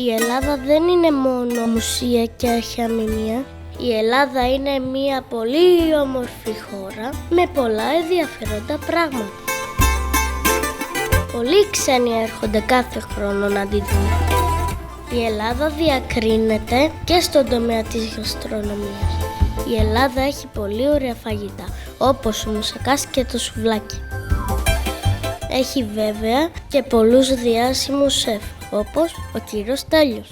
Η Ελλάδα δεν είναι μόνο μουσεία και αρχαιαμηνία. Η Ελλάδα είναι μια πολύ όμορφη χώρα με πολλά ενδιαφέροντα πράγματα. Πολλοί ξένοι έρχονται κάθε χρόνο να τη δουν. Η Ελλάδα διακρίνεται και στον τομέα της γαστρονομίας. Η Ελλάδα έχει πολύ ωραία φαγητά, όπως ο μουσακάς και το σουβλάκι. Έχει βέβαια και πολλούς διάσημους σεφ, όπως ο κύριος Τέλειος.